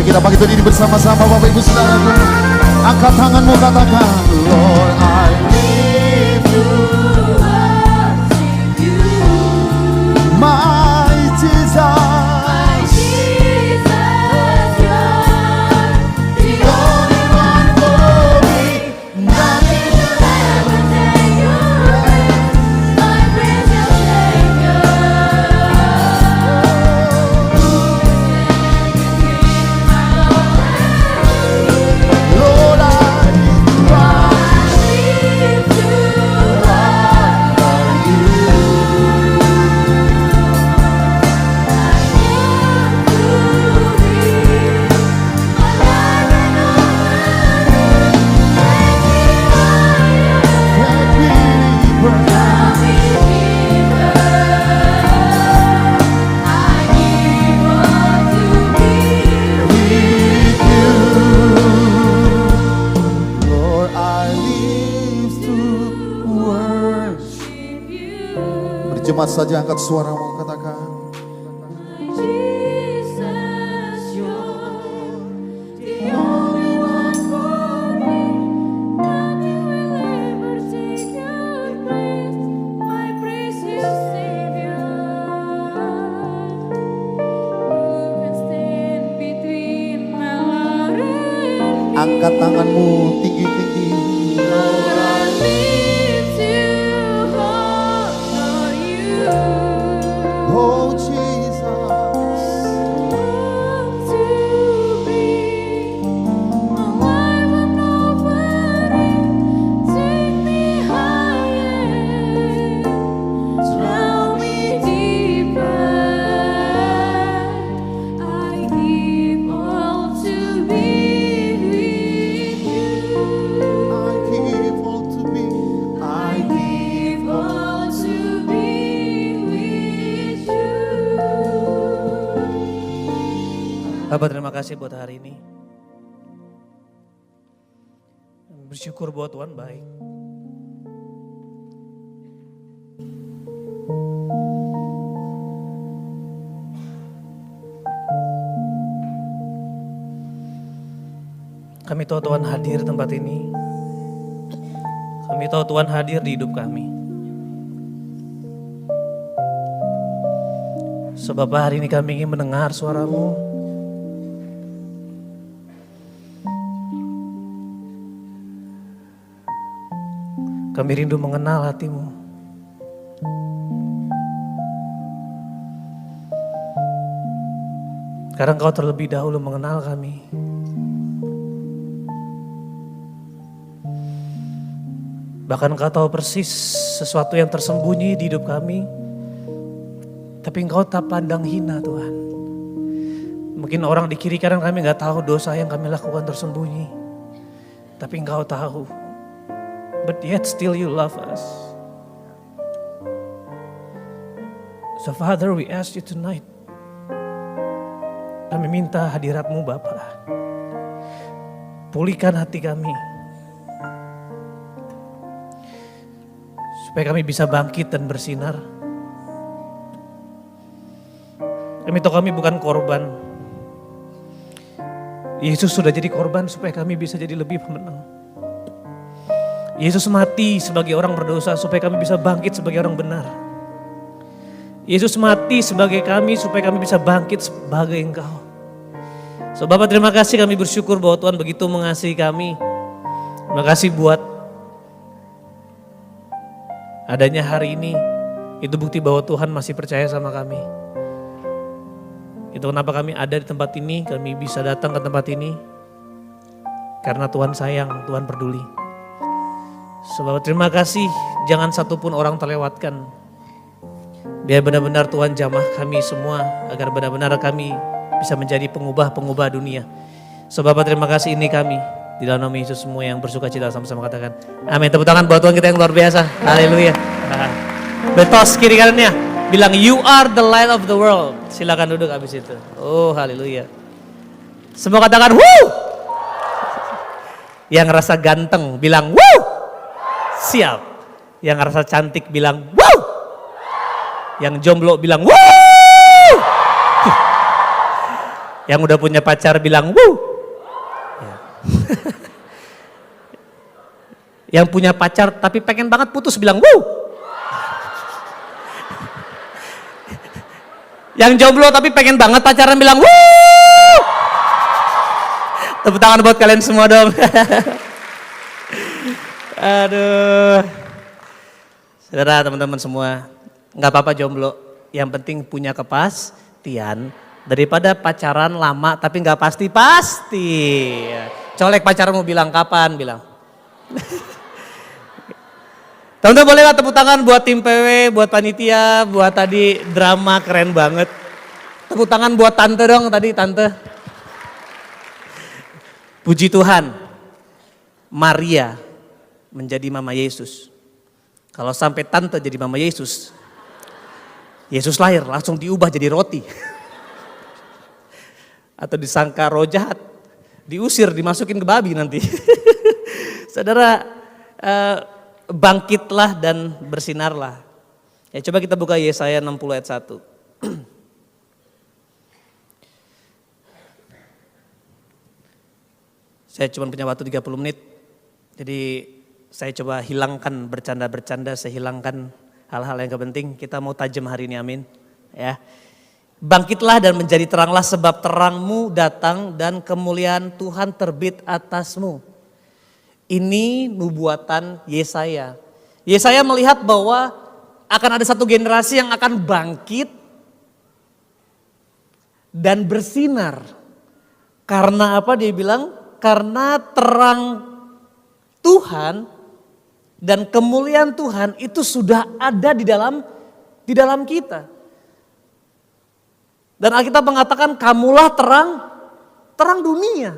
Mari kita bangkit berdiri bersama-sama Bapak Ibu Saudaraku. Angkat tanganmu, katakan, Lord I live to worship you, my Jesus. Jemaat saja angkat suaramu, katakan, Jesus, you're the only one for me. Nothing will ever take your place, my precious Savior. Who can stand between my Lord and me? Angkat tanganmu tinggi-tinggi. Oh Jesus, to be my life and offering, take me higher, draw me deeper. I give all to be with you. I give all to be. I give all to be. Bapak, terima kasih buat hari ini. Bersyukur buat Tuhan baik. Kami tahu Tuhan hadir di tempat ini. Kami tahu Tuhan hadir di hidup kami. Sebab hari ini kami ingin mendengar suara-Mu. Kami rindu mengenal hati-Mu. Karena Engkau terlebih dahulu mengenal kami. Bahkan Engkau tahu persis sesuatu yang tersembunyi di hidup kami. Tapi Engkau tak pandang hina, Tuhan. Mungkin orang di kiri kanan kami gak tahu dosa yang kami lakukan tersembunyi. Tapi Engkau tahu. But yet still you love us. So Father, we ask you tonight. Kami minta hadirat-Mu Bapa. Pulihkan hati kami. Supaya kami bisa bangkit dan bersinar. Kami tahu kami bukan korban. Yesus sudah jadi korban supaya kami bisa jadi lebih pemenang. Yesus mati sebagai orang berdosa supaya kami bisa bangkit sebagai orang benar. Yesus mati sebagai kami supaya kami bisa bangkit sebagai Engkau. So Bapak, terima kasih, kami bersyukur bahwa Tuhan begitu mengasihi kami. Terima kasih buat adanya hari ini. Itu bukti bahwa Tuhan masih percaya sama kami. Itu kenapa kami ada di tempat ini, kami bisa datang ke tempat ini. Karena Tuhan sayang, Tuhan peduli. Sebab terima kasih, jangan satupun orang terlewatkan. Biar benar-benar Tuhan jamah kami semua, agar benar-benar kami bisa menjadi pengubah-pengubah dunia. Sebab terima kasih ini kami, di dalam nama Yesus semua yang bersuka cita sama-sama katakan amin. Tepuk tangan buat Tuhan kita yang luar biasa. Haleluya. Betos kiri kanannya, bilang you are the light of the world. Silakan duduk habis itu. Oh haleluya. Semua katakan woo. Yang rasa ganteng bilang woo. Siap. Yang rasa cantik bilang woo. Yang jomblo bilang woo. Yang udah punya pacar bilang wuh. Ya. Yang punya pacar tapi pengen banget putus bilang wuh. Yang jomblo tapi pengen banget pacaran bilang wuh. Tepuk tangan buat kalian semua dong. Aduh. Saudara, teman-teman semua, nggak apa-apa jomblo. Yang penting punya kepastian daripada pacaran lama tapi nggak pasti-pasti. Colek pacarmu bilang kapan, bilang. Teman-teman boleh lah tepuk tangan buat tim PW, buat panitia, buat tadi drama keren banget. Tepuk tangan buat tante dong tadi, tante. Puji Tuhan, Maria menjadi mama Yesus. Kalau sampai tante jadi mama Yesus, Yesus lahir langsung diubah jadi roti. Atau disangka roh jahat, diusir, dimasukin ke babi nanti. Saudara, bangkitlah dan bersinarlah. Ya, coba kita buka Yesaya 60 ayat 1. Saya cuma punya waktu 30 menit, jadi saya coba hilangkan bercanda-bercanda, saya hilangkan hal-hal yang gak penting. Kita mau tajam hari ini, amin. Ya. Bangkitlah dan menjadi teranglah sebab terangmu datang dan kemuliaan Tuhan terbit atasmu. Ini nubuatan Yesaya. Yesaya melihat bahwa akan ada satu generasi yang akan bangkit dan bersinar. Karena apa dia bilang? Karena terang Tuhan dan kemuliaan Tuhan itu sudah ada di dalam kita. Dan Alkitab mengatakan kamulah terang dunia.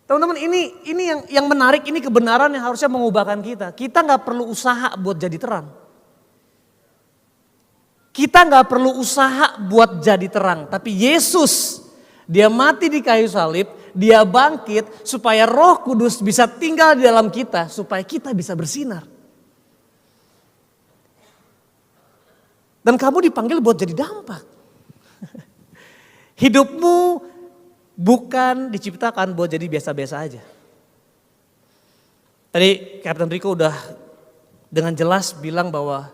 Teman-teman, ini yang menarik, ini kebenaran yang harusnya mengubahkan kita. Kita nggak perlu usaha buat jadi terang. Kita nggak perlu usaha buat jadi terang, tapi Yesus, dia mati di kayu salib, dia bangkit supaya Roh Kudus bisa tinggal di dalam kita, supaya kita bisa bersinar. Dan kamu dipanggil buat jadi dampak. Hidupmu bukan diciptakan buat jadi biasa-biasa aja. Tadi Kapten Rico udah dengan jelas bilang bahwa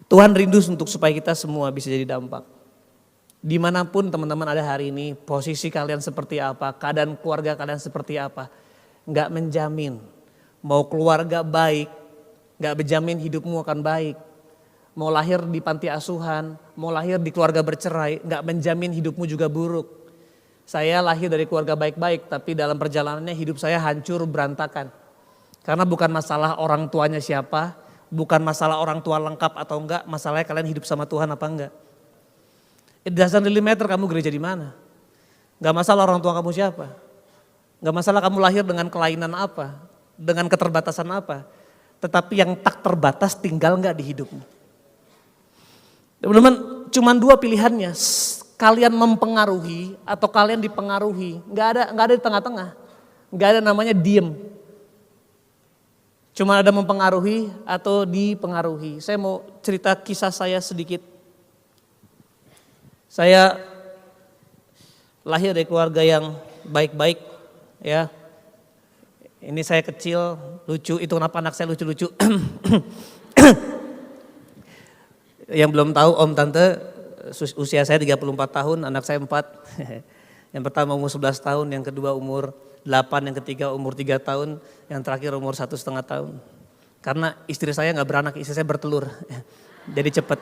Tuhan rindu untuk supaya kita semua bisa jadi dampak. Dimanapun teman-teman ada hari ini, posisi kalian seperti apa, keadaan keluarga kalian seperti apa, gak menjamin mau keluarga baik, gak menjamin hidupmu akan baik. Mau lahir di panti asuhan, mau lahir di keluarga bercerai, gak menjamin hidupmu juga buruk. Saya lahir dari keluarga baik-baik, tapi dalam perjalanannya hidup saya hancur berantakan. Karena bukan masalah orang tuanya siapa, bukan masalah orang tua lengkap atau enggak, masalahnya kalian hidup sama Tuhan apa enggak. It doesn't really matter kamu gereja di mana. Gak masalah orang tua kamu siapa. Gak masalah kamu lahir dengan kelainan apa, dengan keterbatasan apa. Tetapi yang tak terbatas tinggal enggak di hidupmu. Teman-teman, cuma dua pilihannya, kalian mempengaruhi atau kalian dipengaruhi, nggak ada di tengah-tengah, nggak ada namanya diem. Cuma ada mempengaruhi atau dipengaruhi. Saya mau cerita kisah saya sedikit. Saya lahir dari keluarga yang baik-baik, ya. Ini saya kecil, lucu, itu kenapa anak saya lucu-lucu. Yang belum tahu om tante, usia saya 34 tahun, anak saya 4. Yang pertama umur 11 tahun, yang kedua umur 8, yang ketiga umur 3 tahun, yang terakhir umur 1,5 tahun. Karena istri saya gak beranak, istri saya bertelur. Jadi cepet.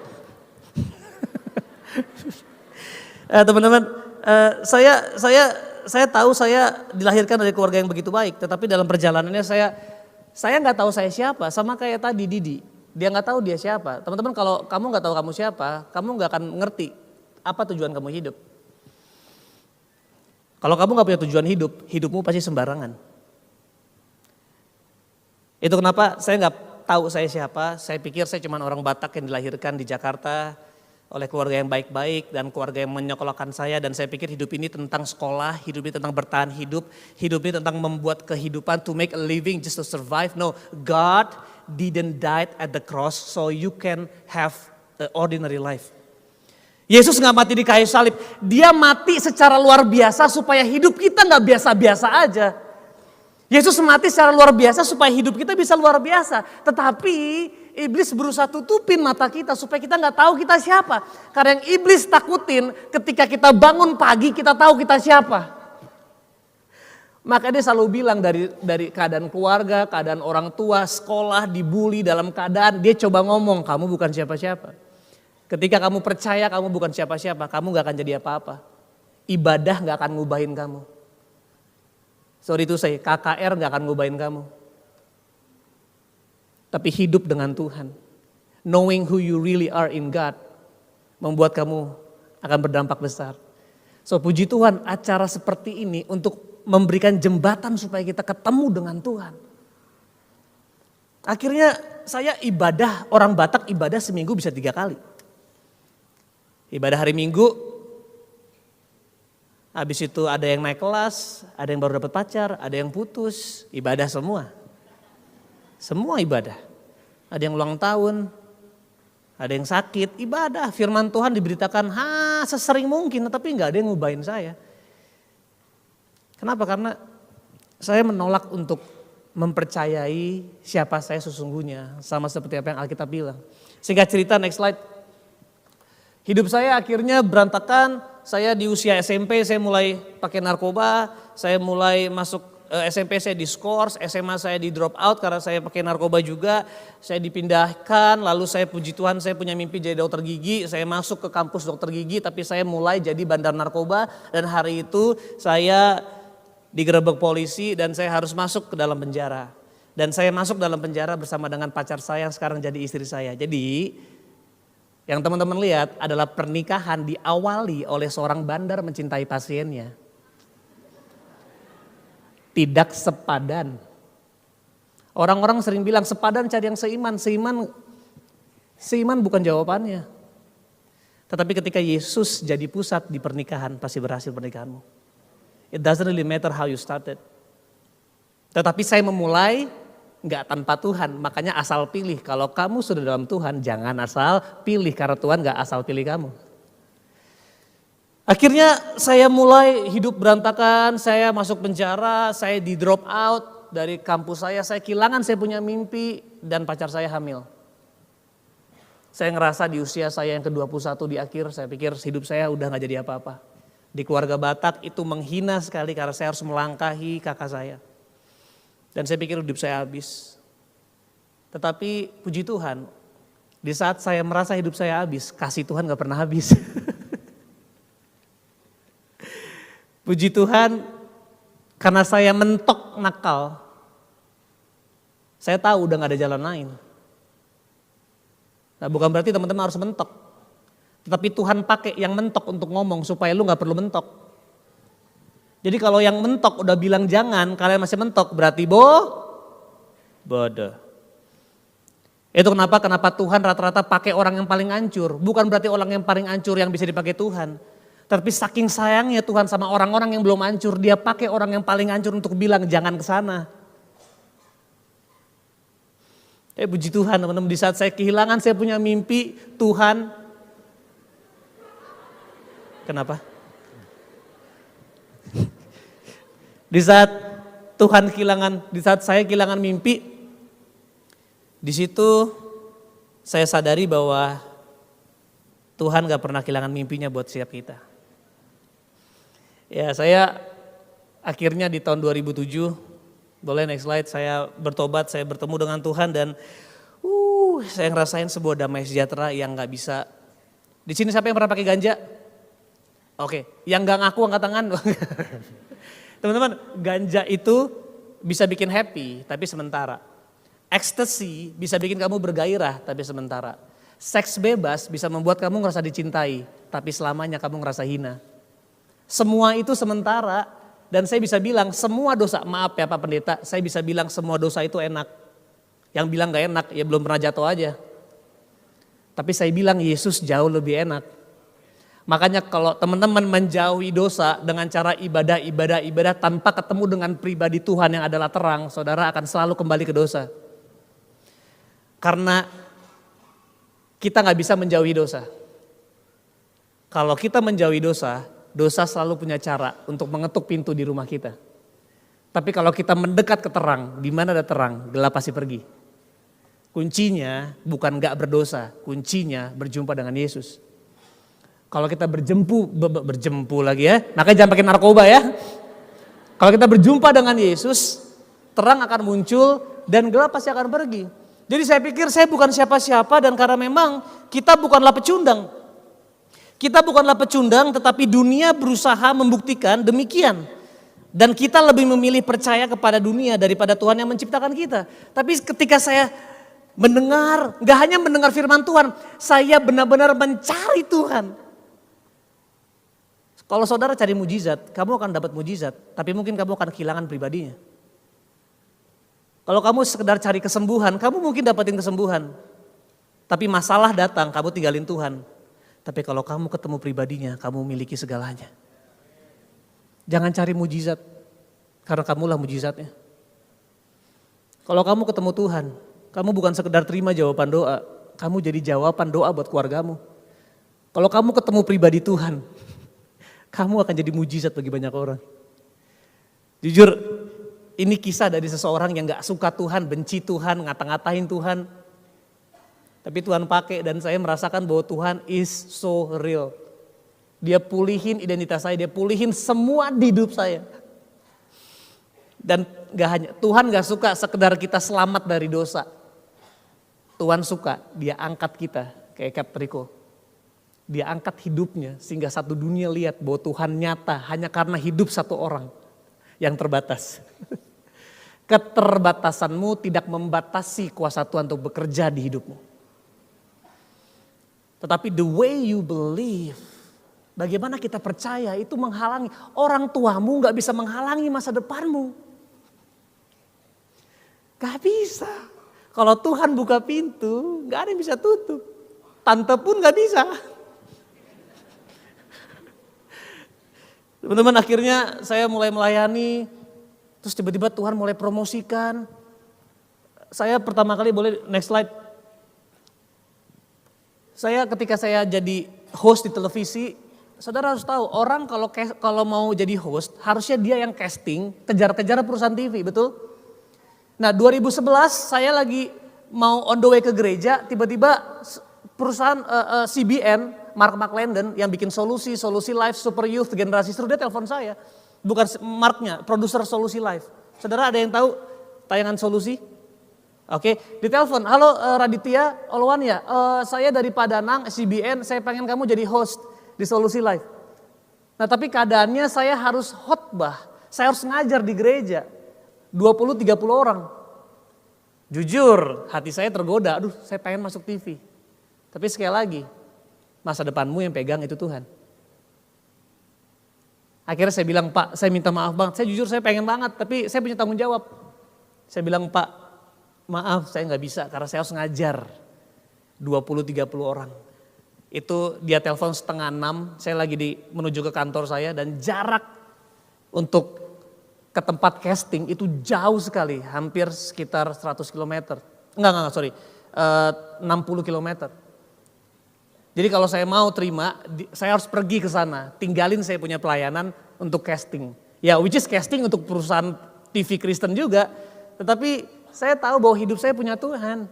Teman-teman, saya tahu saya dilahirkan dari keluarga yang begitu baik, tetapi dalam perjalanannya saya gak tahu saya siapa, sama kayak tadi Didi. Dia nggak tahu dia siapa. Teman-teman, kalau kamu nggak tahu kamu siapa, kamu nggak akan ngerti apa tujuan kamu hidup. Kalau kamu nggak punya tujuan hidup, hidupmu pasti sembarangan. Itu kenapa saya nggak tahu saya siapa. Saya pikir saya cuma orang Batak yang dilahirkan di Jakarta oleh keluarga yang baik-baik dan keluarga yang menyekolahkan saya. Dan saya pikir hidup ini tentang sekolah, hidup ini tentang bertahan hidup ini tentang membuat kehidupan, to make a living, just to survive. No, God didn't die at the cross so you can have an ordinary life. Yesus nggak mati di kayu salib. Dia mati secara luar biasa supaya hidup kita nggak biasa-biasa aja. Yesus mati secara luar biasa supaya hidup kita bisa luar biasa. Tetapi iblis berusaha tutupin mata kita supaya kita nggak tahu kita siapa. Karena yang iblis takutin ketika kita bangun pagi kita tahu kita siapa. Maka dia selalu bilang dari keadaan keluarga, keadaan orang tua, sekolah, dibully dalam keadaan. Dia coba ngomong, kamu bukan siapa-siapa. Ketika kamu percaya kamu bukan siapa-siapa, kamu gak akan jadi apa-apa. Ibadah gak akan ngubahin kamu. Sorry to say, KKR gak akan ngubahin kamu. Tapi hidup dengan Tuhan. Knowing who you really are in God. Membuat kamu akan berdampak besar. So puji Tuhan acara seperti ini untuk memberikan jembatan supaya kita ketemu dengan Tuhan. Akhirnya saya ibadah, orang Batak ibadah seminggu bisa 3 kali. Ibadah hari Minggu, habis itu ada yang naik kelas, ada yang baru dapat pacar, ada yang putus, ibadah semua. Semua ibadah. Ada yang ulang tahun, ada yang sakit, ibadah. Firman Tuhan diberitakan sesering mungkin, tapi enggak ada yang ngubahin saya. Kenapa? Karena saya menolak untuk mempercayai siapa saya sesungguhnya. Sama seperti apa yang Alkitab bilang. Singkat cerita, next slide. Hidup saya akhirnya berantakan, saya di usia SMP saya mulai pakai narkoba, saya mulai masuk SMP saya diskors, SMA saya di drop out karena saya pakai narkoba juga, saya dipindahkan, lalu saya puji Tuhan saya punya mimpi jadi dokter gigi, saya masuk ke kampus dokter gigi tapi saya mulai jadi bandar narkoba dan hari itu saya digerebek polisi dan saya harus masuk ke dalam penjara. Dan saya masuk dalam penjara bersama dengan pacar saya yang sekarang jadi istri saya. Jadi yang teman-teman lihat adalah pernikahan diawali oleh seorang bandar mencintai pasiennya. Tidak sepadan. Orang-orang sering bilang sepadan cari yang seiman. Seiman bukan jawabannya. Tetapi ketika Yesus jadi pusat di pernikahan pasti berhasil pernikahanmu. It doesn't really matter how you started. Tetapi saya memulai nggak tanpa Tuhan, makanya asal pilih. Kalau kamu sudah dalam Tuhan, jangan asal pilih karena Tuhan nggak asal pilih kamu. Akhirnya saya mulai hidup berantakan, saya masuk penjara, saya di drop out dari kampus saya kehilangan saya punya mimpi dan pacar saya hamil. Saya ngerasa di usia saya yang ke-21 di akhir, saya pikir hidup saya udah nggak jadi apa-apa. Di keluarga Batak itu menghina sekali karena saya harus melangkahi kakak saya. Dan saya pikir hidup saya habis. Tetapi puji Tuhan, di saat saya merasa hidup saya habis, kasih Tuhan gak pernah habis. Puji Tuhan, karena saya mentok nakal, saya tahu udah gak ada jalan lain. Nah bukan berarti teman-teman harus mentok. Tetapi Tuhan pakai yang mentok untuk ngomong supaya lu gak perlu mentok. Jadi kalau yang mentok udah bilang jangan, kalian masih mentok berarti bodoh. Itu kenapa Tuhan rata-rata pakai orang yang paling hancur. Bukan berarti orang yang paling hancur yang bisa dipakai Tuhan. Tapi saking sayangnya Tuhan sama orang-orang yang belum hancur, dia pakai orang yang paling hancur untuk bilang jangan ke sana. Puji Tuhan teman-teman, di saat saya kehilangan saya punya mimpi, Tuhan. Kenapa? Di saat saya kehilangan mimpi, di situ saya sadari bahwa Tuhan gak pernah kehilangan mimpinya buat setiap kita. Ya saya akhirnya di tahun 2007, boleh next slide, saya bertobat, saya bertemu dengan Tuhan dan saya ngerasain sebuah damai sejahtera yang gak bisa. Di sini siapa yang pernah pakai ganja? Oke, yang gak ngaku angkat tangan. Teman-teman, ganja itu bisa bikin happy tapi sementara. Ecstasy bisa bikin kamu bergairah tapi sementara. Seks bebas bisa membuat kamu ngerasa dicintai tapi selamanya kamu ngerasa hina. Semua itu sementara dan saya bisa bilang semua dosa, maaf ya Pak Pendeta, saya bisa bilang semua dosa itu enak. Yang bilang gak enak ya belum pernah jatuh aja. Tapi saya bilang Yesus jauh lebih enak. Makanya kalau teman-teman menjauhi dosa dengan cara ibadah tanpa ketemu dengan pribadi Tuhan yang adalah terang, saudara akan selalu kembali ke dosa. Karena kita gak bisa menjauhi dosa. Kalau kita menjauhi dosa, dosa selalu punya cara untuk mengetuk pintu di rumah kita. Tapi kalau kita mendekat ke terang, di mana ada terang, gelap pasti pergi. Kuncinya bukan gak berdosa, kuncinya berjumpa dengan Yesus. Kalau kita berjempu lagi ya, makanya jangan pakai narkoba ya. Kalau kita berjumpa dengan Yesus, terang akan muncul dan gelap pasti akan pergi. Jadi saya pikir saya bukan siapa-siapa dan karena memang kita bukanlah pecundang. Kita bukanlah pecundang tetapi dunia berusaha membuktikan demikian. Dan kita lebih memilih percaya kepada dunia daripada Tuhan yang menciptakan kita. Tapi ketika saya mendengar, gak hanya mendengar firman Tuhan, saya benar-benar mencari Tuhan. Kalau saudara cari mujizat, kamu akan dapat mujizat, tapi mungkin kamu akan kehilangan pribadinya. Kalau kamu sekedar cari kesembuhan, kamu mungkin dapatin kesembuhan. Tapi masalah datang, kamu tinggalin Tuhan. Tapi kalau kamu ketemu pribadinya, kamu miliki segalanya. Jangan cari mujizat, karena kamulah mujizatnya. Kalau kamu ketemu Tuhan, kamu bukan sekedar terima jawaban doa, kamu jadi jawaban doa buat keluargamu. Kalau kamu ketemu pribadi Tuhan, kamu akan jadi mujizat bagi banyak orang. Jujur, ini kisah dari seseorang yang gak suka Tuhan, benci Tuhan, ngata-ngatain Tuhan. Tapi Tuhan pakai dan saya merasakan bahwa Tuhan is so real. Dia pulihin identitas saya, dia pulihin semua di hidup saya. Dan Tuhan gak suka sekedar kita selamat dari dosa. Tuhan suka, dia angkat kita kayak Caprico. Dia angkat hidupnya sehingga satu dunia lihat bahwa Tuhan nyata hanya karena hidup satu orang yang terbatas. Keterbatasanmu tidak membatasi kuasa Tuhan untuk bekerja di hidupmu. Tetapi the way you believe, bagaimana kita percaya itu menghalangi. Orang tuamu gak bisa menghalangi masa depanmu. Gak bisa. Kalau Tuhan buka pintu, gak ada yang bisa tutup. Tante pun gak bisa. Teman-teman, akhirnya saya mulai melayani. Terus tiba-tiba Tuhan mulai promosikan. Saya pertama kali, boleh next slide. Ketika saya jadi host di televisi, saudara harus tahu orang kalau mau jadi host harusnya dia yang casting, kejar-kejar perusahaan TV, betul? Nah 2011 saya lagi mau on the way ke gereja, tiba-tiba perusahaan CBN, Mark McClendon yang bikin Solusi Live, Super Youth, Generasi Seru, dia telepon saya. Bukan Marknya, produser Solusi Live. Saudara ada yang tahu tayangan Solusi? Oke, ditelepon, halo Raditya Olwan ya, saya dari Padanang, CBN, saya pengen kamu jadi host di Solusi Live. Nah tapi keadaannya saya harus khotbah, saya harus ngajar di gereja, 20-30 orang. Jujur, hati saya tergoda, aduh saya pengen masuk TV. Tapi sekali lagi, masa depanmu yang pegang itu Tuhan. Akhirnya saya bilang, Pak, saya minta maaf banget. Saya jujur saya pengen banget, tapi saya punya tanggung jawab. Saya bilang, Pak, maaf saya gak bisa karena saya harus ngajar 20-30 orang. Itu dia telepon 5:30, saya lagi menuju ke kantor saya dan jarak untuk ke tempat casting itu jauh sekali. Hampir sekitar 100 km. Enggak, sorry, 60 km. Jadi kalau saya mau terima, saya harus pergi ke sana, tinggalin saya punya pelayanan untuk casting. Ya, which is casting untuk perusahaan TV Kristen juga. Tetapi saya tahu bahwa hidup saya punya Tuhan.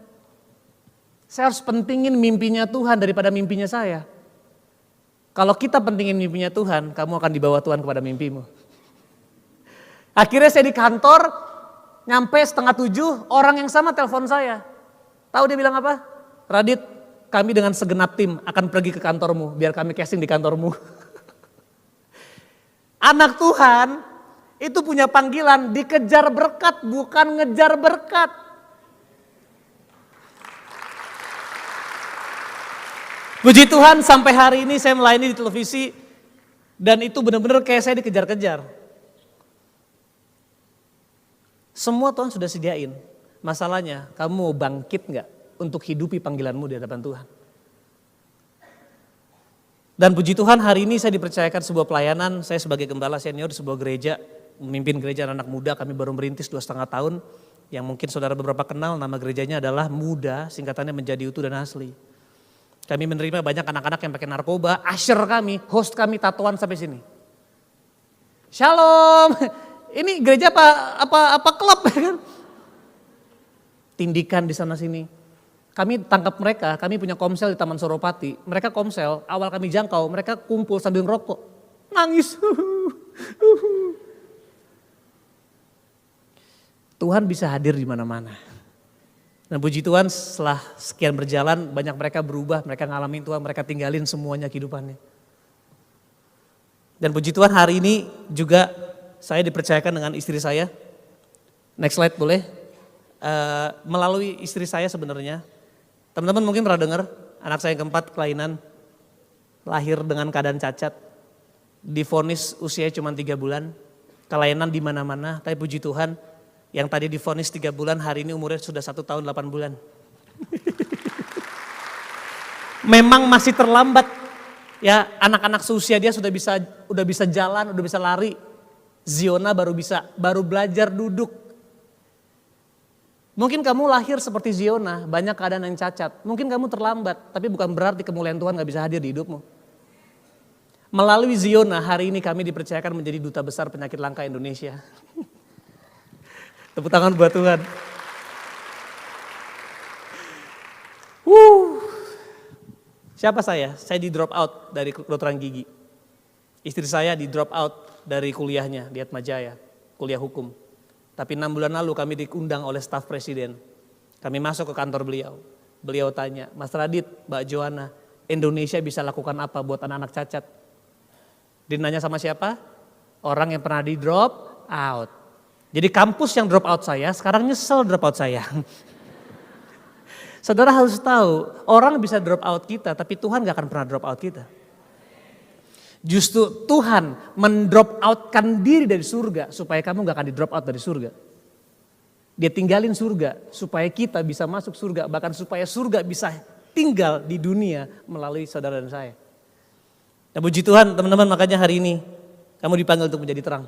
Saya harus pentingin mimpinya Tuhan daripada mimpinya saya. Kalau kita pentingin mimpinya Tuhan, kamu akan dibawa Tuhan kepada mimpimu. Akhirnya saya di kantor, nyampe 6:30, orang yang sama telepon saya. Tahu dia bilang apa? Radit, kami dengan segenap tim akan pergi ke kantormu, biar kami casting di kantormu. Anak Tuhan itu punya panggilan dikejar berkat, bukan ngejar berkat. Puji Tuhan sampai hari ini saya melayani di televisi dan itu benar-benar kayak saya dikejar-kejar. Semua Tuhan sudah sediain. Masalahnya kamu mau bangkit gak untuk hidupi panggilanmu di hadapan Tuhan. Dan puji Tuhan hari ini saya dipercayakan sebuah pelayanan. Saya sebagai gembala senior di sebuah gereja, memimpin gereja anak muda, kami baru merintis 2,5 tahun. Yang mungkin saudara beberapa kenal, nama gerejanya adalah Muda, singkatannya Menjadi Utuh dan Asli. Kami menerima banyak anak-anak yang pakai narkoba, usher kami, host kami tatoan sampai sini. Shalom, ini gereja apa klub kan? Tindikan di sana sini. Kami tangkap mereka, kami punya komsel di Taman Suropati. Mereka komsel, awal kami jangkau, mereka kumpul sambil ngerokok. Nangis. Tuhan bisa hadir di mana-mana. Dan puji Tuhan setelah sekian berjalan banyak mereka berubah, mereka ngalamin Tuhan, mereka tinggalin semuanya kehidupannya. Dan puji Tuhan hari ini juga saya dipercayakan dengan istri saya. Next slide boleh. Melalui istri saya sebenarnya, teman-teman mungkin pernah dengar anak saya yang keempat kelainan, lahir dengan keadaan cacat, divonis usia cuma 3 bulan, kelainan di mana-mana, tapi puji Tuhan yang tadi divonis 3 bulan hari ini umurnya sudah 1 tahun 8 bulan. Memang masih terlambat ya, anak-anak seusia dia sudah bisa jalan, udah bisa lari. Ziona baru belajar duduk. Mungkin kamu lahir seperti Ziona, banyak keadaan yang cacat. Mungkin kamu terlambat, tapi bukan berarti kemuliaan Tuhan gak bisa hadir di hidupmu. Melalui Ziona hari ini kami dipercayakan menjadi duta besar penyakit langka Indonesia. Tepuk tangan buat Tuhan. Siapa saya? Saya di drop out dari kedokteran gigi. Istri saya di drop out dari kuliahnya di Atmajaya, kuliah hukum. Tapi 6 bulan lalu kami diundang oleh staf presiden. Kami masuk ke kantor beliau. Beliau tanya, Mas Radit, Mbak Joanna, Indonesia bisa lakukan apa buat anak-anak cacat? Dia nanya sama siapa? Orang yang pernah di drop out. Jadi kampus yang drop out saya, sekarang nyesel drop out saya. Saudara harus tahu, orang bisa drop out kita, tapi Tuhan gak akan pernah drop out kita. Justru Tuhan mendrop outkan diri dari surga, supaya kamu gak akan di drop out dari surga. Dia tinggalin surga, supaya kita bisa masuk surga, bahkan supaya surga bisa tinggal di dunia melalui saudara dan saya. Dan puji Tuhan teman-teman, makanya hari ini kamu dipanggil untuk menjadi terang.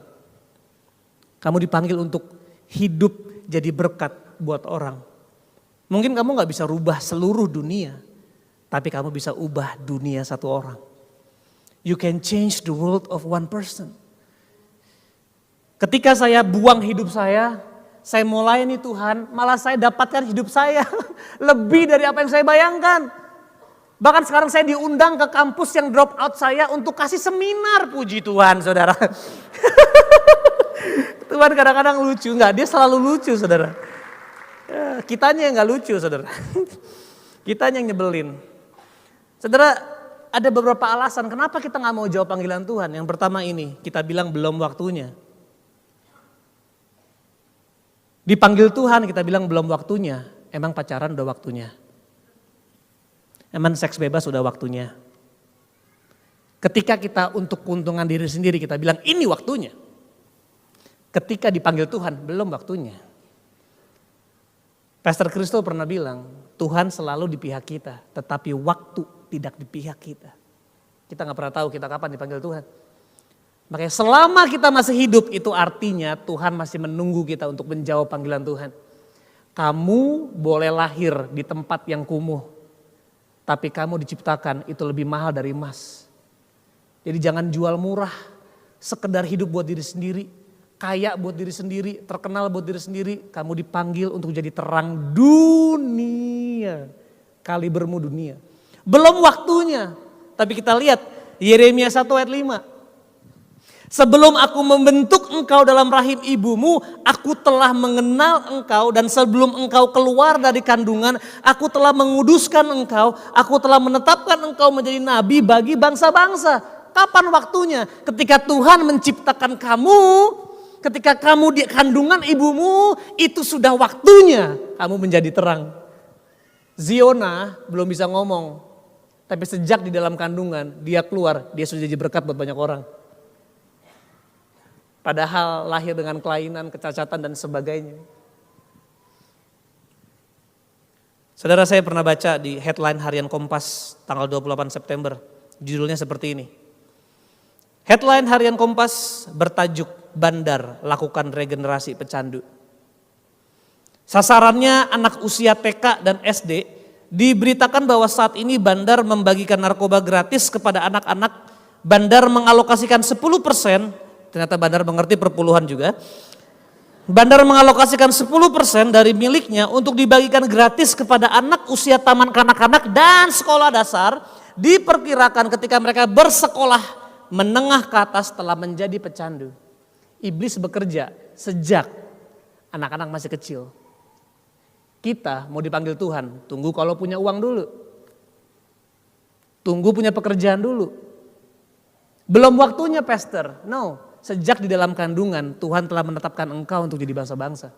Kamu dipanggil untuk hidup jadi berkat buat orang. Mungkin kamu gak bisa rubah seluruh dunia, tapi kamu bisa ubah dunia satu orang. You can change the world of one person. Ketika saya buang hidup saya mulai nih Tuhan, malah saya dapatkan hidup saya lebih dari apa yang saya bayangkan. Bahkan sekarang saya diundang ke kampus yang drop out saya untuk kasih seminar, puji Tuhan saudara. Tuhan kadang-kadang lucu, enggak, dia selalu lucu saudara. Ya, kitanya yang enggak lucu saudara. Kitanya yang nyebelin. Saudara, ada beberapa alasan kenapa kita enggak mau jawab panggilan Tuhan. Yang pertama ini, kita bilang belum waktunya. Dipanggil Tuhan kita bilang belum waktunya. Emang pacaran udah waktunya. Emang seks bebas udah waktunya. Ketika kita untuk keuntungan diri sendiri kita bilang ini waktunya. Ketika dipanggil Tuhan, belum waktunya. Pastor Kristo pernah bilang, Tuhan selalu di pihak kita, tetapi waktu tidak di pihak kita. Kita gak pernah tahu kita kapan dipanggil Tuhan. Makanya selama kita masih hidup, itu artinya Tuhan masih menunggu kita untuk menjawab panggilan Tuhan. Kamu boleh lahir di tempat yang kumuh, tapi kamu diciptakan itu lebih mahal dari emas. Jadi jangan jual murah, sekedar hidup buat diri sendiri. Kaya buat diri sendiri, terkenal buat diri sendiri, kamu dipanggil untuk jadi terang dunia. Kalibermu dunia. Belum waktunya, tapi kita lihat Yeremia 1 ayat 5. Sebelum aku membentuk engkau dalam rahim ibumu, aku telah mengenal engkau dan sebelum engkau keluar dari kandungan, aku telah menguduskan engkau, aku telah menetapkan engkau menjadi nabi bagi bangsa-bangsa. Kapan waktunya? Ketika Tuhan menciptakan kamu, ketika kamu di kandungan ibumu, itu sudah waktunya kamu menjadi terang. Ziona belum bisa ngomong, tapi sejak di dalam kandungan dia keluar, dia sudah jadi berkat buat banyak orang. Padahal lahir dengan kelainan, kecacatan dan sebagainya. Saudara, saya pernah baca di headline harian Kompas tanggal 28 September, judulnya seperti ini. Headline harian Kompas bertajuk Bandar lakukan regenerasi pecandu. Sasarannya anak usia TK dan SD Diberitakan bahwa saat ini bandar membagikan narkoba gratis kepada anak-anak. Bandar mengalokasikan 10%, ternyata bandar mengerti perpuluhan juga. Bandar mengalokasikan 10% dari miliknya untuk dibagikan gratis kepada anak usia taman kanak-kanak dan sekolah dasar. Diperkirakan ketika mereka bersekolah menengah ke atas telah menjadi pecandu. Iblis bekerja sejak anak-anak masih kecil. Kita mau dipanggil Tuhan, tunggu kalau punya uang dulu. Tunggu punya pekerjaan dulu. Belum waktunya pastor, no. Sejak di dalam kandungan Tuhan telah menetapkan engkau untuk jadi bangsa-bangsa.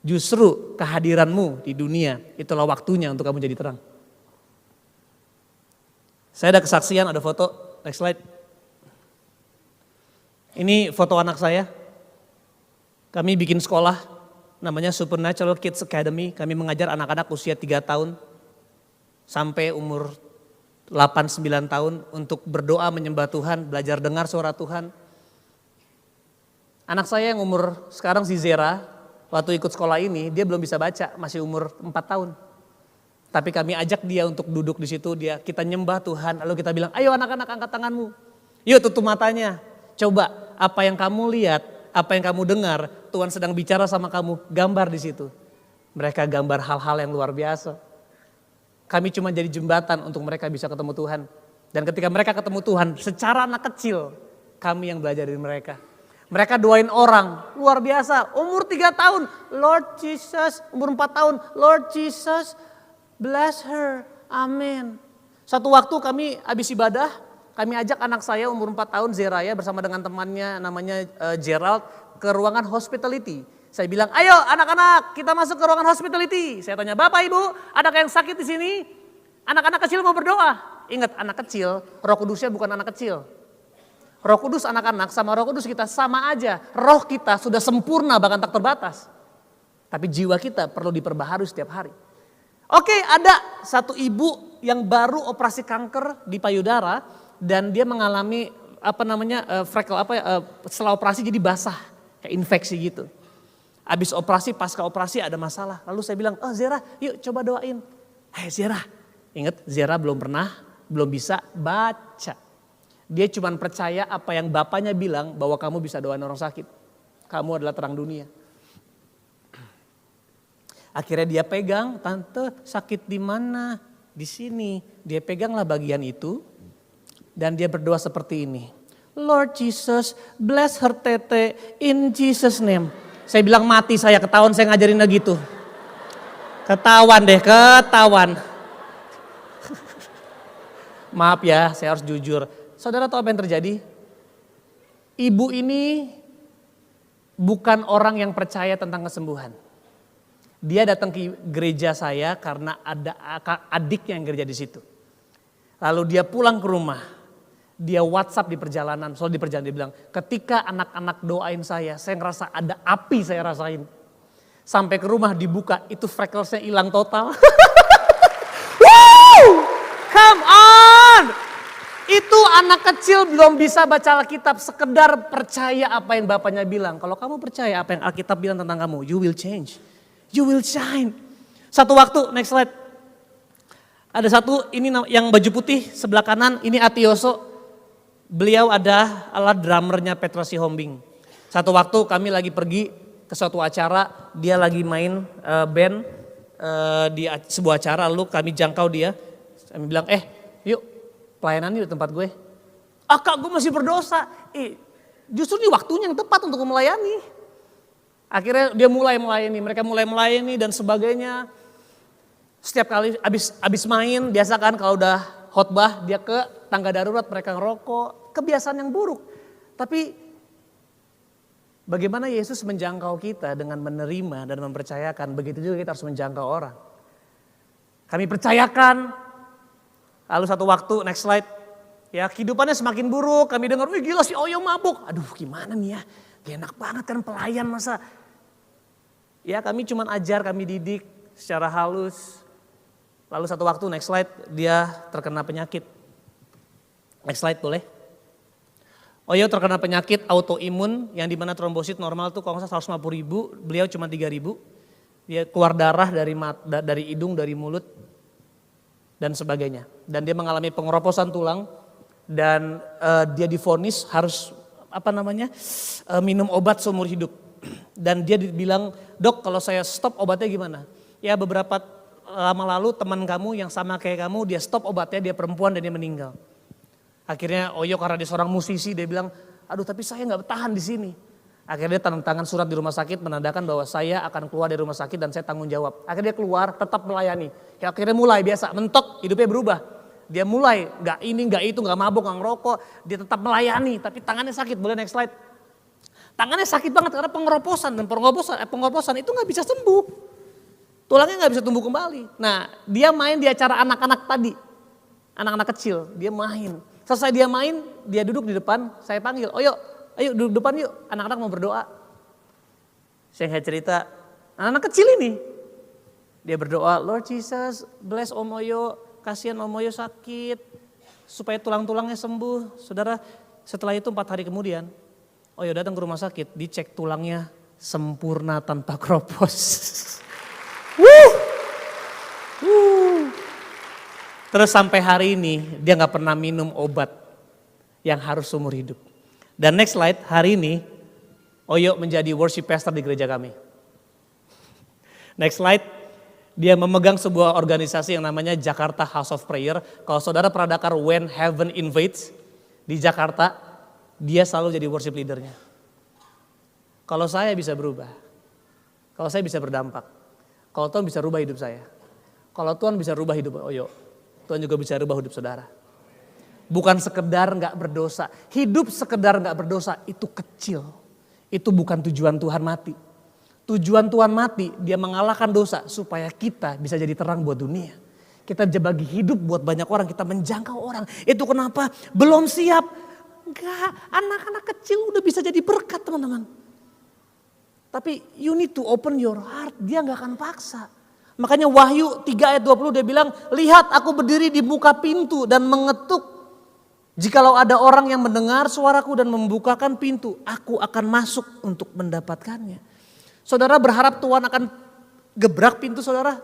Justru kehadiranmu di dunia itulah waktunya untuk kamu jadi terang. Saya ada kesaksian, ada foto, next slide. Ini foto anak saya. Kami bikin sekolah namanya Supernatural Kids Academy. Kami mengajar anak-anak usia 3 tahun sampai umur 8-9 tahun untuk berdoa menyembah Tuhan, belajar dengar suara Tuhan. Anak saya yang umur sekarang si Zera, waktu ikut sekolah ini dia belum bisa baca, masih umur 4 tahun. Tapi kami ajak dia untuk duduk di situ, kita nyembah Tuhan, lalu kita bilang, ayo anak-anak angkat tanganmu. Yuk tutup matanya, coba apa yang kamu lihat, apa yang kamu dengar, Tuhan sedang bicara sama kamu, gambar di situ. Mereka gambar hal-hal yang luar biasa. Kami cuma jadi jembatan untuk mereka bisa ketemu Tuhan. Dan ketika mereka ketemu Tuhan, secara anak kecil, kami yang belajar dari mereka. Mereka doain orang, luar biasa. Umur 3 tahun, Lord Jesus. Umur 4 tahun, Lord Jesus, bless her, amin. Satu waktu kami habis ibadah, kami ajak anak saya umur 4 tahun, Zeraya bersama dengan temannya namanya Gerald ke ruangan hospitality. Saya bilang, ayo anak-anak kita masuk ke ruangan hospitality. Saya tanya, Bapak Ibu adakah yang sakit di sini? Anak-anak kecil mau berdoa. Ingat anak kecil, Roh Kudusnya bukan anak kecil. Roh Kudus anak-anak sama Roh Kudus kita sama aja. Roh kita sudah sempurna bahkan tak terbatas. Tapi jiwa kita perlu diperbaharui setiap hari. Oke, ada satu ibu yang baru operasi kanker di payudara dan dia mengalami freckle setelah operasi jadi basah, kayak infeksi gitu. Habis operasi, pasca operasi ada masalah. Lalu saya bilang, oh Zera yuk coba doain. Hei Zera, ingat Zera belum bisa baca. Dia cuma percaya apa yang bapaknya bilang bahwa kamu bisa doain orang sakit. Kamu adalah terang dunia. Akhirnya dia pegang, tante sakit di mana? Di sini. Dia peganglah bagian itu dan dia berdoa seperti ini. Lord Jesus, bless her tete in Jesus name. Saya bilang mati saya, ketahuan saya ngajarin gitu. Ketahuan. Maaf ya, saya harus jujur. Saudara tahu apa yang terjadi? Ibu ini bukan orang yang percaya tentang kesembuhan. Dia datang ke gereja saya karena ada adiknya yang kerja di situ. Lalu dia pulang ke rumah. Dia WhatsApp di perjalanan, soal di perjalanan dia bilang, ketika anak-anak doain saya ngerasa ada api saya rasain. Sampai ke rumah dibuka, itu freckles-nya hilang total. Woo! Come on! Itu anak kecil belum bisa baca Alkitab, sekedar percaya apa yang bapaknya bilang. Kalau kamu percaya apa yang Alkitab bilang tentang kamu, you will change, you will shine. Satu waktu, next slide. Ada satu, ini yang baju putih sebelah kanan, ini Atioso. Beliau adalah drummernya Petra Sihombing. Satu waktu kami lagi pergi ke suatu acara, dia lagi main band di sebuah acara, lalu kami jangkau dia. Kami bilang, yuk. Pelayanan di tempat gue. Kak gue masih berdosa. Justru ini waktunya yang tepat untuk melayani. Akhirnya dia mulai melayani. Mereka mulai melayani dan sebagainya. Setiap kali abis main, biasa kan kalau udah khotbah dia ke tangga darurat mereka ngerokok. Kebiasaan yang buruk. Tapi bagaimana Yesus menjangkau kita dengan menerima dan mempercayakan. Begitu juga kita harus menjangkau orang. Kami percayakan. Lalu satu waktu, next slide, ya kehidupannya semakin buruk, kami dengar, wih gila si Oyo mabuk. Aduh gimana nih ya, gak enak banget kan pelayan masa. Ya kami cuma ajar, kami didik secara halus. Lalu satu waktu, next slide, dia terkena penyakit. Next slide boleh. Oyo terkena penyakit autoimun yang dimana trombosit normal tuh kalau nggak salah 150 ribu, beliau cuma 3 ribu. Dia keluar darah dari hidung, dari mulut. dan sebagainya. Dan dia mengalami pengeroposan tulang dan dia divonis harus minum obat seumur hidup. Dan dia bilang, dok kalau saya stop obatnya gimana? Ya beberapa lama lalu teman kamu yang sama kayak kamu dia stop obatnya, dia perempuan dan dia meninggal. Akhirnya Oyo karena dia seorang musisi dia bilang, aduh tapi saya gak bertahan di sini. Akhirnya dia tanda tangan surat di rumah sakit menandakan bahwa saya akan keluar dari rumah sakit dan saya tanggung jawab. Akhirnya dia keluar tetap melayani. Ya, akhirnya mulai biasa mentok, hidupnya berubah. Dia mulai gak ini gak itu, gak mabuk, gak ngerokok. Dia tetap melayani tapi tangannya sakit. Boleh next slide. Tangannya sakit banget karena pengeroposan dan pengeroposan itu gak bisa sembuh. Tulangnya gak bisa tumbuh kembali. Nah dia main di acara anak-anak tadi. Anak-anak kecil dia main. Selesai dia main dia duduk di depan, saya panggil, ayo duduk depan yuk, anak-anak mau berdoa. Saya cerita, anak kecil ini. Dia berdoa, Lord Jesus bless Om Oyo, kasihan Om Oyo sakit, supaya tulang-tulangnya sembuh. Saudara, setelah itu 4 hari kemudian, Oyo datang ke rumah sakit, dicek tulangnya sempurna tanpa kropos. Terus sampai hari ini dia gak pernah minum obat yang harus seumur hidup. Dan next slide, hari ini Oyo menjadi worship pastor di gereja kami. Next slide, dia memegang sebuah organisasi yang namanya Jakarta House of Prayer. Kalau saudara pernah dengar When Heaven Invades di Jakarta, dia selalu jadi worship leadernya. Kalau saya bisa berubah, kalau saya bisa berdampak, kalau Tuhan bisa rubah hidup saya, kalau Tuhan bisa rubah hidup Oyo, Tuhan juga bisa rubah hidup saudara. Bukan sekedar gak berdosa. Hidup sekedar gak berdosa itu kecil. Itu bukan tujuan Tuhan mati. Tujuan Tuhan mati dia mengalahkan dosa supaya kita bisa jadi terang buat dunia. Kita bisa bagi hidup buat banyak orang, kita menjangkau orang. Itu kenapa belum siap. Enggak, anak-anak kecil udah bisa jadi berkat teman-teman. Tapi you need to open your heart, dia gak akan paksa. Makanya Wahyu 3 ayat 20 dia bilang, lihat aku berdiri di muka pintu dan mengetuk. Jikalau ada orang yang mendengar suaraku dan membukakan pintu, aku akan masuk untuk mendapatkannya. Saudara berharap Tuhan akan gebrak pintu saudara?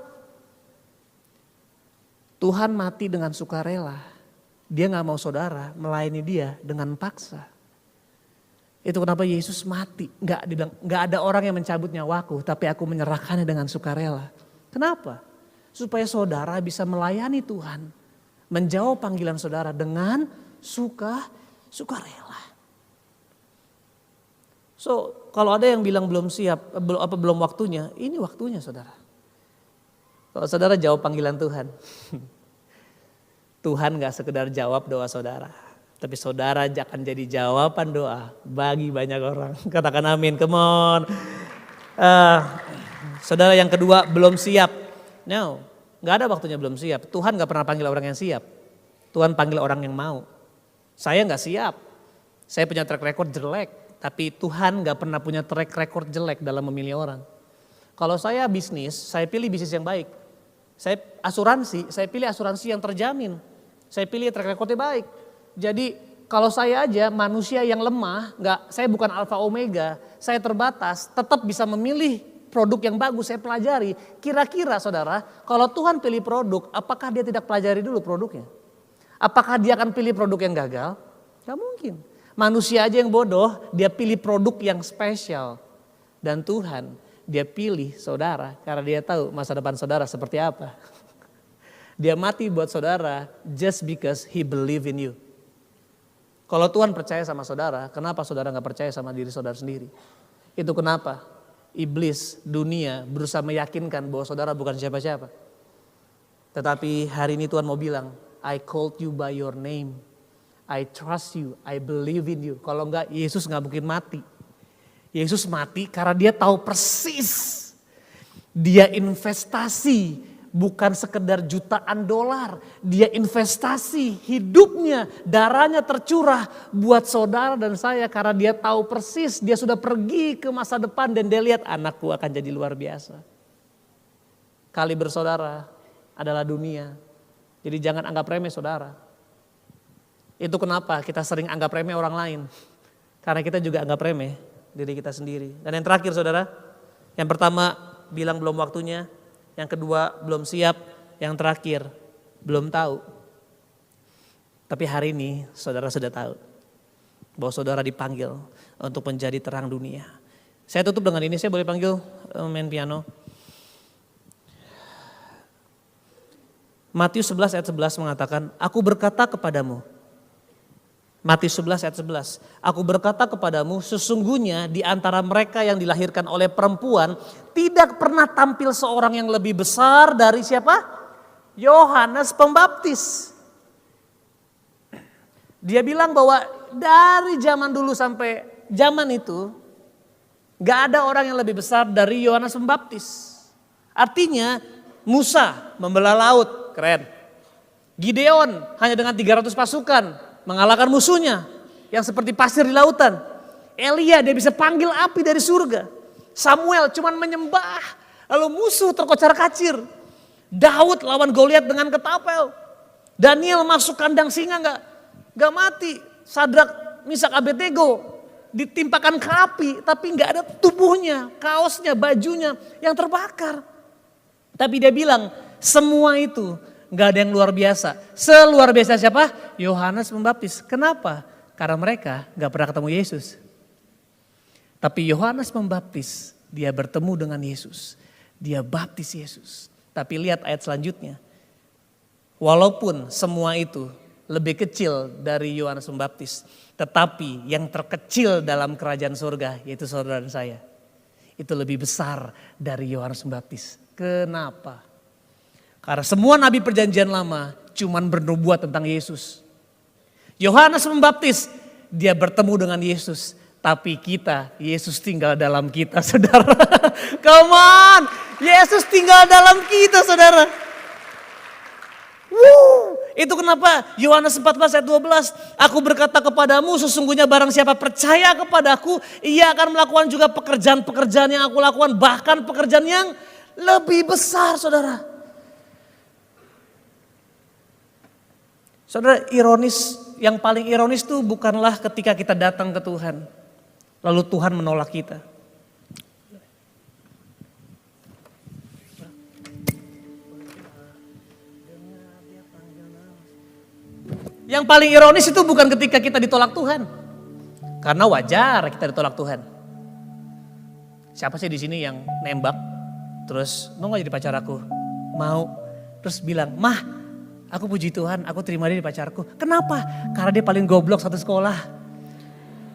Tuhan mati dengan sukarela. Dia gak mau saudara melayani dia dengan paksa. Itu kenapa Yesus mati. Gak ada orang yang mencabut nyawaku, tapi aku menyerahkannya dengan sukarela. Kenapa? Supaya saudara bisa melayani Tuhan. Menjawab panggilan saudara dengan sukarela. So kalau ada yang bilang belum siap, belum waktunya, ini waktunya saudara. Kalau saudara jawab panggilan Tuhan. Tuhan gak sekedar jawab doa saudara. Tapi saudara akan jadi jawaban doa bagi banyak orang. Katakan amin, come on. Saudara yang kedua belum siap. No, gak ada waktunya belum siap. Tuhan gak pernah panggil orang yang siap. Tuhan panggil orang yang mau. Saya gak siap. Saya punya track record jelek. Tapi Tuhan gak pernah punya track record jelek dalam memilih orang. Kalau saya bisnis, saya pilih bisnis yang baik. Saya asuransi, saya pilih asuransi yang terjamin. Saya pilih track recordnya baik. Jadi kalau saya aja manusia yang lemah, saya bukan alfa omega, saya terbatas, tetap bisa memilih produk yang bagus, saya pelajari. Kira-kira saudara, kalau Tuhan pilih produk, apakah dia tidak pelajari dulu produknya? Apakah dia akan pilih produk yang gagal? Gak mungkin. Manusia aja yang bodoh, dia pilih produk yang spesial. Dan Tuhan, dia pilih saudara karena dia tahu masa depan saudara seperti apa. Dia mati buat saudara just because he believe in you. Kalau Tuhan percaya sama saudara, kenapa saudara gak percaya sama diri saudara sendiri? Itu kenapa iblis, dunia berusaha meyakinkan bahwa saudara bukan siapa-siapa. Tetapi hari ini Tuhan mau bilang, I called you by your name. I trust you, I believe in you. Kalau enggak, Yesus gak mungkin mati. Yesus mati karena dia tahu persis. Dia investasi, bukan sekedar jutaan dolar. Dia investasi hidupnya, darahnya tercurah buat saudara dan saya. Karena dia tahu persis, dia sudah pergi ke masa depan dan dia lihat anakku akan jadi luar biasa. Kaliber saudara adalah dunia. Jadi jangan anggap remeh saudara. Itu kenapa kita sering anggap remeh orang lain. Karena kita juga anggap remeh diri kita sendiri. Dan yang terakhir saudara, yang pertama bilang belum waktunya, yang kedua belum siap, yang terakhir belum tahu. Tapi hari ini saudara sudah tahu bahwa saudara dipanggil untuk menjadi terang dunia. Saya tutup dengan ini, saya boleh panggil main piano. Matius 11 ayat 11 mengatakan, aku berkata kepadamu. Matius 11 ayat 11. Aku berkata kepadamu, sesungguhnya di antara mereka yang dilahirkan oleh perempuan tidak pernah tampil seorang yang lebih besar dari siapa? Yohanes Pembaptis. Dia bilang bahwa dari zaman dulu sampai zaman itu gak ada orang yang lebih besar dari Yohanes Pembaptis. Artinya Musa membelah laut, keren. Gideon hanya dengan 300 pasukan mengalahkan musuhnya yang seperti pasir di lautan. Elia dia bisa panggil api dari surga. Samuel cuman menyembah, lalu musuh terkocar-kacir. Daud lawan Goliat dengan ketapel. Daniel masuk kandang singa nggak mati. Sadrak, Misak, Abednego ditimpakan ke api tapi nggak ada tubuhnya, kaosnya, bajunya yang terbakar. Tapi dia bilang semua itu gak ada yang luar biasa. Seluar biasa siapa? Yohanes Pembaptis. Kenapa? Karena mereka gak pernah ketemu Yesus. Tapi Yohanes Pembaptis dia bertemu dengan Yesus. Dia baptis Yesus. Tapi lihat ayat selanjutnya. Walaupun semua itu lebih kecil dari Yohanes Pembaptis. Tetapi yang terkecil dalam kerajaan surga yaitu saudara dan saya. Itu lebih besar dari Yohanes Pembaptis. Kenapa? Karena semua nabi perjanjian lama cuman bernubuat tentang Yesus. Yohanes Pembaptis dia bertemu dengan Yesus. Tapi kita, Yesus tinggal dalam kita saudara. Come on, Yesus tinggal dalam kita saudara. Itu kenapa Yohanes 14 ayat 12. Aku berkata kepadamu sesungguhnya barang siapa percaya kepadaku. Ia akan melakukan juga pekerjaan-pekerjaan yang aku lakukan. Bahkan pekerjaan yang lebih besar saudara. Saudara ironis, yang paling ironis itu bukanlah ketika kita datang ke Tuhan. Lalu Tuhan menolak kita. Yang paling ironis itu bukan ketika kita ditolak Tuhan. Karena wajar kita ditolak Tuhan. Siapa sih di sini yang nembak? Terus mau gak jadi pacar aku? Mau. Terus bilang, mah aku puji Tuhan aku terima dia di pacarku. Kenapa? Karena dia paling goblok satu sekolah.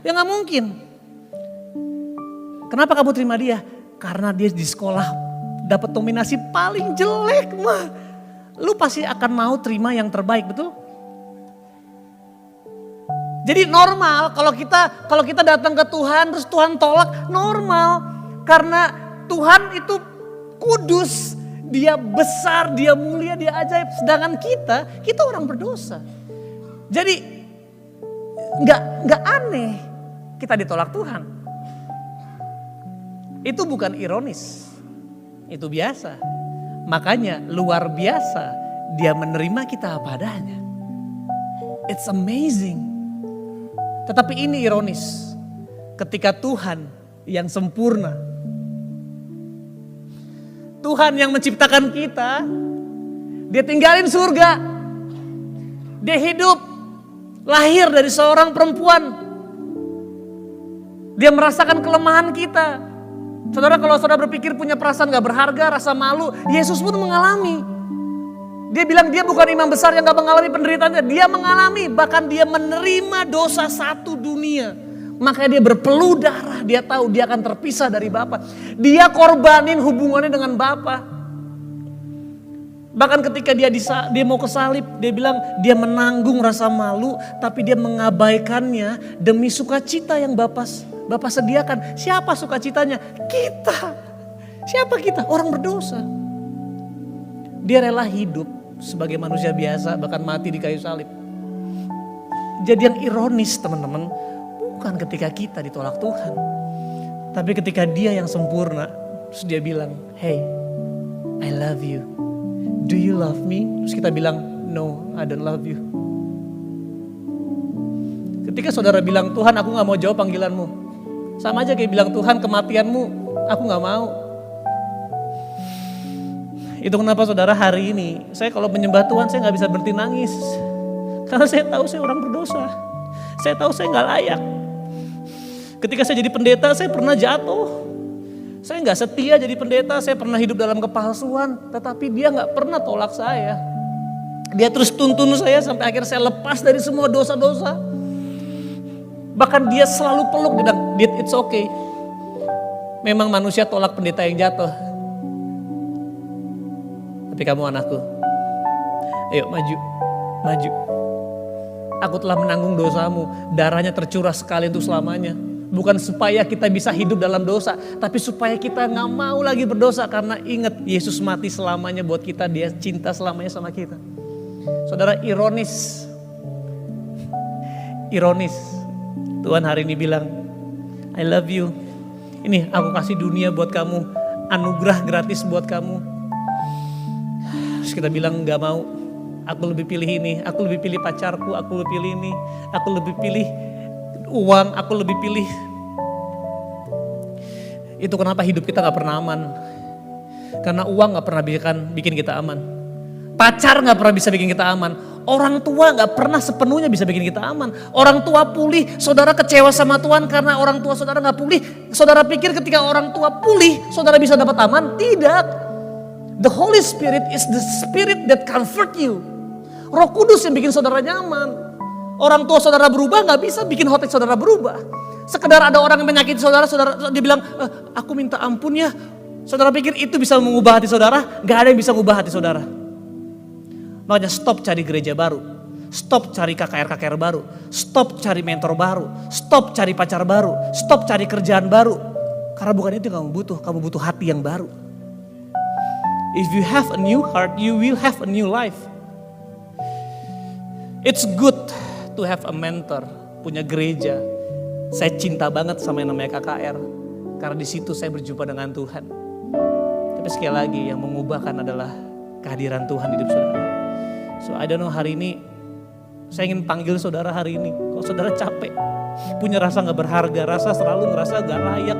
Ya gak mungkin. Kenapa kamu terima dia? Karena dia di sekolah dapat nominasi paling jelek mah. Lu pasti akan mau terima yang terbaik, betul? Jadi normal kalau kita datang ke Tuhan terus Tuhan tolak, normal. Karena Tuhan itu kudus, dia besar, dia mulia, dia ajaib. Sedangkan kita orang berdosa. Jadi nggak aneh kita ditolak Tuhan. Itu bukan ironis, itu biasa. Makanya luar biasa dia menerima kita apa adanya. It's amazing. Tetapi ini ironis, ketika Tuhan yang sempurna, Tuhan yang menciptakan kita, dia tinggalin surga, dia hidup, lahir dari seorang perempuan, dia merasakan kelemahan kita. Saudara kalau saudara berpikir punya perasaan gak berharga, rasa malu, Yesus pun mengalami. Dia bilang dia bukan imam besar yang gak mengalami penderitaannya. Dia mengalami, bahkan dia menerima dosa satu dunia. Makanya dia berpeluh darah, dia tahu dia akan terpisah dari Bapa. Dia korbanin hubungannya dengan Bapa. Bahkan ketika dia mau ke salib, dia bilang dia menanggung rasa malu. Tapi dia mengabaikannya demi sukacita yang Bapa sediakan. Siapa sukacitanya? Kita. Siapa kita? Orang berdosa. Dia rela hidup sebagai manusia biasa, bahkan mati di kayu salib. Jadi yang ironis teman-teman, bukan ketika kita ditolak Tuhan. Tapi ketika dia yang sempurna, terus dia bilang, hey, I love you. Do you love me? Terus kita bilang, no, I don't love you. Ketika saudara bilang, Tuhan aku gak mau jawab panggilanmu. Sama aja kayak bilang, Tuhan kematianmu, aku gak mau. Itu kenapa saudara hari ini, saya kalau menyembah Tuhan saya gak bisa berhenti nangis. Karena saya tahu saya orang berdosa. Saya tahu saya gak layak. Ketika saya jadi pendeta saya pernah jatuh. Saya gak setia jadi pendeta, saya pernah hidup dalam kepalsuan. Tetapi dia gak pernah tolak saya. Dia terus tuntun saya sampai akhirnya saya lepas dari semua dosa-dosa. Bahkan dia selalu peluk, dia bilang, "Dit, it's okay. Memang manusia tolak pendeta yang jatuh. Tapi kamu anakku, ayo maju, maju. Aku telah menanggung dosamu, darahnya tercurah sekali untuk selamanya. Bukan supaya kita bisa hidup dalam dosa, tapi supaya kita gak mau lagi berdosa. Karena ingat, Yesus mati selamanya buat kita, dia cinta selamanya sama kita." Saudara, ironis, Tuhan hari ini bilang, "I love you. Ini aku kasih dunia buat kamu, anugerah gratis buat kamu." Terus kita bilang gak mau, aku lebih pilih ini, aku lebih pilih pacarku, aku lebih pilih ini, aku lebih pilih uang, aku lebih pilih. Itu kenapa hidup kita gak pernah aman. Karena uang gak pernah bikin kita aman. Pacar gak pernah bisa bikin kita aman. Orang tua gak pernah sepenuhnya bisa bikin kita aman. Orang tua pulih, saudara kecewa sama Tuhan karena orang tua saudara gak pulih. Saudara pikir ketika orang tua pulih, saudara bisa dapat aman? Tidak. The Holy Spirit is the Spirit that comfort you. Roh Kudus yang bikin saudara nyaman. Orang tua saudara berubah gak bisa bikin hati saudara berubah. Sekedar ada orang yang menyakiti saudara, dia bilang, "Aku minta ampun ya." Saudara pikir itu bisa mengubah hati saudara? Gak ada yang bisa mengubah hati saudara. Makanya stop cari gereja baru. Stop cari KKR baru. Stop cari mentor baru. Stop cari pacar baru. Stop cari kerjaan baru. Karena bukan itu yang kamu butuh hati yang baru. If you have a new heart, you will have a new life. It's good to have a mentor, punya gereja. Saya cinta banget sama yang namanya KKR, karena di situ saya berjumpa dengan Tuhan. Tapi sekali lagi yang mengubahkan adalah kehadiran Tuhan di hidup saudara. So I don't know, hari ini saya ingin panggil saudara hari ini. Kalau saudara capek, punya rasa gak berharga, rasa selalu ngerasa gak layak,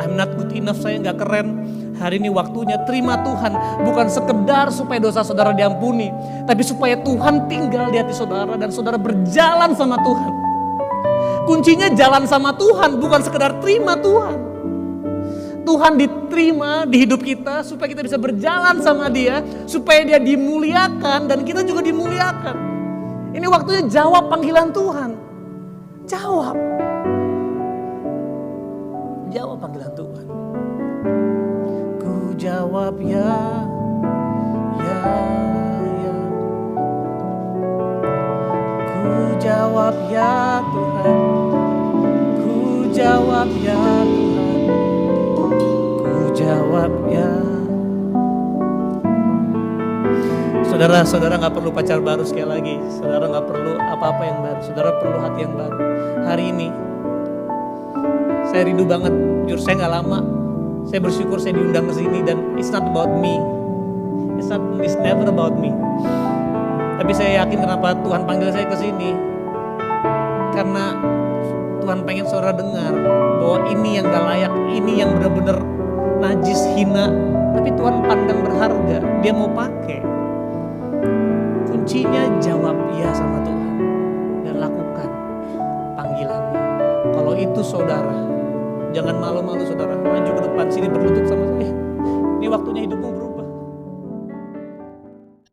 I'm not good enough, saya gak keren. Hari ini waktunya terima Tuhan, bukan sekedar supaya dosa saudara diampuni, tapi supaya Tuhan tinggal di hati saudara dan saudara berjalan sama Tuhan. Kuncinya jalan sama Tuhan, bukan sekedar terima Tuhan. Tuhan diterima di hidup kita supaya kita bisa berjalan sama Dia, supaya Dia dimuliakan dan kita juga dimuliakan. Ini waktunya jawab panggilan Tuhan. Jawab panggilan Tuhan. Ku jawab ya, ya, ya. Ku jawab ya Tuhan. Ku jawab ya Tuhan. Ku jawab ya. Saudara gak perlu pacar baru, sekali lagi. Saudara gak perlu apa-apa yang baru. Saudara perlu hati yang baru. Hari ini saya rindu banget, jujur saya gak lama. Saya bersyukur saya diundang ke sini dan it's not about me. It's never about me. Tapi saya yakin kenapa Tuhan panggil saya ke sini. Karena Tuhan pengen saudara dengar bahwa ini yang gak layak, ini yang benar-benar najis, hina. Tapi Tuhan pandang berharga, Dia mau pakai. Kuncinya jawab ya sama Tuhan dan lakukan panggilannya. Kalau itu saudara, jangan malu-malu saudara, maju ke depan sini berlutut sama saya. Ini waktunya hidupmu berubah.